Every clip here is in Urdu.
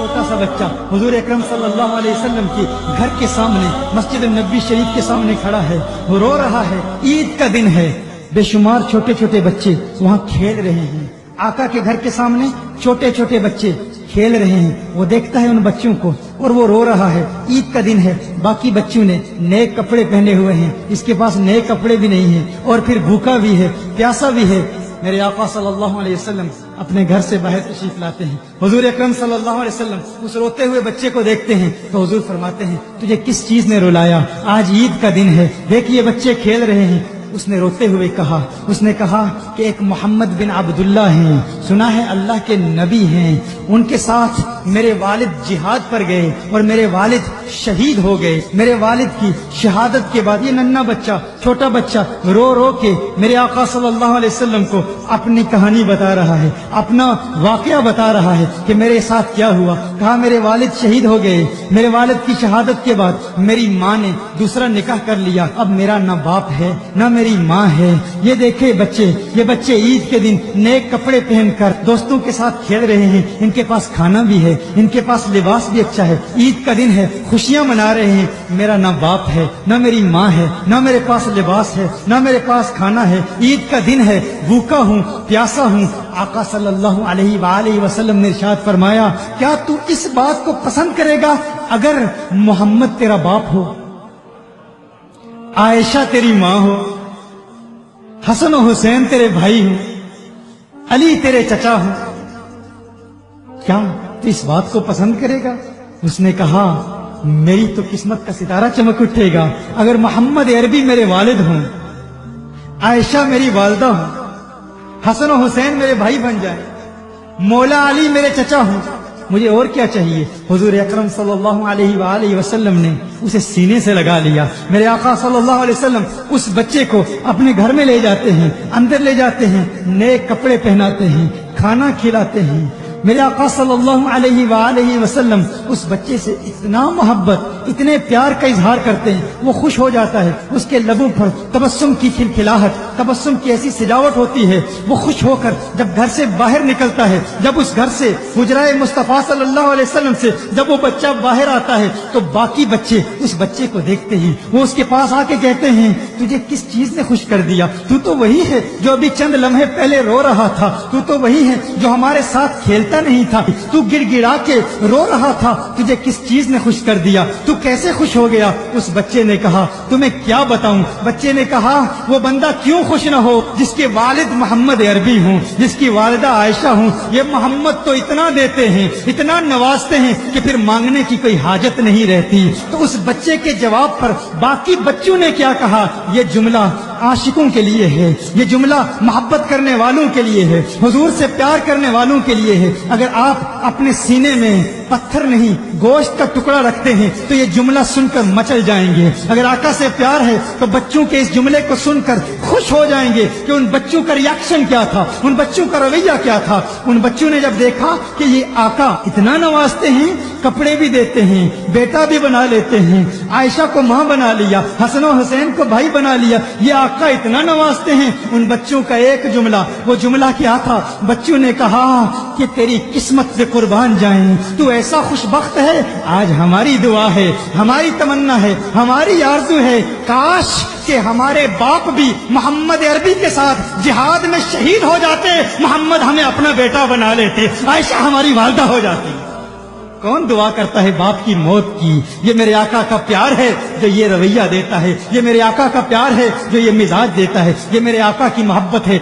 چھوٹا سا بچہ حضور اکرم صلی اللہ علیہ وسلم کی گھر کے سامنے مسجد النبی شریف کے سامنے کھڑا ہے، وہ رو رہا ہے، عید کا دن ہے، بے شمار چھوٹے چھوٹے بچے وہاں کھیل رہے ہیں، آقا کے گھر کے سامنے چھوٹے چھوٹے بچے کھیل رہے ہیں، وہ دیکھتا ہے ان بچوں کو اور وہ رو رہا ہے، عید کا دن ہے، باقی بچوں نے نئے کپڑے پہنے ہوئے ہیں، اس کے پاس نئے کپڑے بھی نہیں ہیں اور پھر بھوکا بھی ہے، پیاسا بھی ہے۔ میرے آقا صلی اللہ علیہ وسلم اپنے گھر سے باہر تشریف لاتے ہیں، حضور اکرم صلی اللہ علیہ وسلم اس روتے ہوئے بچے کو دیکھتے ہیں تو حضور فرماتے ہیں تجھے کس چیز نے رلایا؟ آج عید کا دن ہے، دیکھ یہ بچے کھیل رہے ہیں۔ اس نے روتے ہوئے کہا، اس نے کہا کہ ایک محمد بن عبداللہ ہیں، سنا ہے اللہ کے نبی ہیں، ان کے ساتھ میرے والد جہاد پر گئے اور میرے والد شہید ہو گئے، میرے والد کی شہادت کے بعد یہ ننھا بچہ، چھوٹا بچہ رو رو کے میرے آقا صلی اللہ علیہ وسلم کو اپنی کہانی بتا رہا ہے، اپنا واقعہ بتا رہا ہے کہ میرے ساتھ کیا ہوا۔ کہا میرے والد شہید ہو گئے، میرے والد کی شہادت کے بعد میری ماں نے دوسرا نکاح کر لیا، اب میرا نہ باپ ہے نہ میری ماں ہے۔ یہ دیکھے بچے، یہ بچے عید کے دن نئے کپڑے پہن کر دوستوں کے ساتھ کھیل رہے ہیں، ان کے پاس کھانا بھی ہے، ان کے پاس لباس بھی اچھا ہے، عید کا دن ہے، خوشیاں منا رہے ہیں۔ میرا نہ باپ ہے نہ میری ماں ہے، نہ میرے پاس لباس ہے نہ میرے پاس کھانا ہے، عید کا دن ہے، بھوکا ہوں، پیاسا ہوں۔ آقا صلی اللہ علیہ وآلہ وسلم نے ارشاد فرمایا کیا تو اس بات کو پسند کرے گا اگر محمد تیرا باپ ہو، عائشہ تیری ماں ہو، حسن و حسین تیرے بھائی ہوں، علی تیرے چچا ہوں، کیا تو اس بات کو پسند کرے گا؟ اس نے کہا میری تو قسمت کا ستارہ چمک اٹھے گا اگر محمد عربی میرے والد ہوں، عائشہ میری والدہ ہوں، حسن و حسین میرے بھائی بن جائیں، مولا علی میرے چچا ہوں، مجھے اور کیا چاہیے؟ حضور اکرم صلی اللہ علیہ وآلہ وسلم نے اسے سینے سے لگا لیا۔ میرے آقا صلی اللہ علیہ وسلم اس بچے کو اپنے گھر میں لے جاتے ہیں، اندر لے جاتے ہیں، نئے کپڑے پہناتے ہیں، کھانا کھلاتے ہیں۔ میرے آقا صلی اللہ علیہ وآلہ وسلم اس بچے سے اتنا محبت، اتنے پیار کا اظہار کرتے ہیں، وہ خوش ہو جاتا ہے، اس کے لبوں پر تبسم کی کھلکھلاہٹ، تبسم کی ایسی سجاوٹ ہوتی ہے، وہ خوش ہو کر جب گھر سے باہر نکلتا ہے، جب اس گھر سے حجرہ مصطفیٰ صلی اللہ علیہ وسلم سے جب وہ بچہ باہر آتا ہے تو باقی بچے اس بچے کو دیکھتے ہی وہ اس کے پاس آ کے کہتے ہیں تجھے کس چیز نے خوش کر دیا؟ تو تو وہی ہے جو ابھی چند لمحے پہلے رو رہا تھا، تو تو وہی ہے جو ہمارے ساتھ کھیلتا نہیں تھا، تو گڑ گڑا کے رو رہا تھا، تجھے کس چیز نے خوش کر دیا؟ تو کیسے خوش ہو گیا؟ اس بچے نے کہا تمہیں کیا بتاؤں؟ بچے نے کہا وہ بندہ کیوں خوش نہ ہو جس کے والد محمد عربی ہوں، جس کی والدہ عائشہ ہوں، یہ محمد تو اتنا دیتے ہیں، اتنا نوازتے ہیں کہ پھر مانگنے کی کوئی حاجت نہیں رہتی۔ تو اس بچے کے جواب پر باقی بچوں نے کیا کہا؟ یہ جملہ عاشقوں کے لیے ہے، یہ جملہ محبت کرنے والوں کے لیے ہے، حضور سے پیار کرنے والوں کے لیے ہے۔ اگر آپ اپنے سینے میں پتھر نہیں گوشت کا ٹکڑا رکھتے ہیں تو یہ جملہ سن کر مچل جائیں گے۔ اگر آقا سے پیار ہے تو بچوں کے اس جملے کو سن کر خوش ہو جائیں گے کہ ان بچوں کا ریاکشن کیا تھا، ان بچوں کا رویہ کیا تھا۔ ان بچوں نے جب دیکھا کہ یہ آقا اتنا نوازتے ہیں، کپڑے بھی دیتے ہیں، بیٹا بھی بنا لیتے ہیں، عائشہ کو ماں بنا لیا، حسن و حسین کو بھائی بنا لیا، یہ آقا اتنا نوازتے ہیں، ان بچوں کا ایک جملہ، وہ جملہ کیا تھا؟ بچوں نے کہا کہ تیری قسمت سے قربان جائیں، تو ایسا خوش بخت ہے۔ آج ہماری دعا ہے، ہماری تمنا ہے، ہماری آرزو ہے کاش کہ ہمارے باپ بھی محمد عربی کے ساتھ جہاد میں شہید ہو جاتے، محمد ہمیں اپنا بیٹا بنا لیتے، عائشہ ہماری والدہ ہو جاتی۔ کون دعا کرتا ہے باپ کی موت کی؟ یہ میرے آقا کا پیار ہے جو یہ رویہ دیتا ہے، یہ میرے آقا کا پیار ہے جو یہ مزاج دیتا ہے، یہ میرے آقا کی محبت ہے۔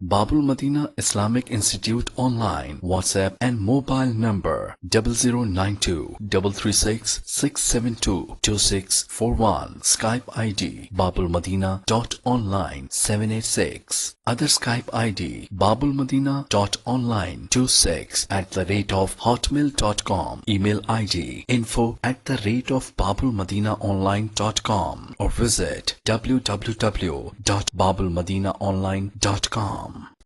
Babul Madina Islamic Institute online, WhatsApp and mobile number 0092 336 672 2641, Skype ID babulmadina.online 786, other Skype ID babulmadina.online26@hotmail.com, email ID info@babulmadinaonline.com, or visit www.babulmadinaonline.com.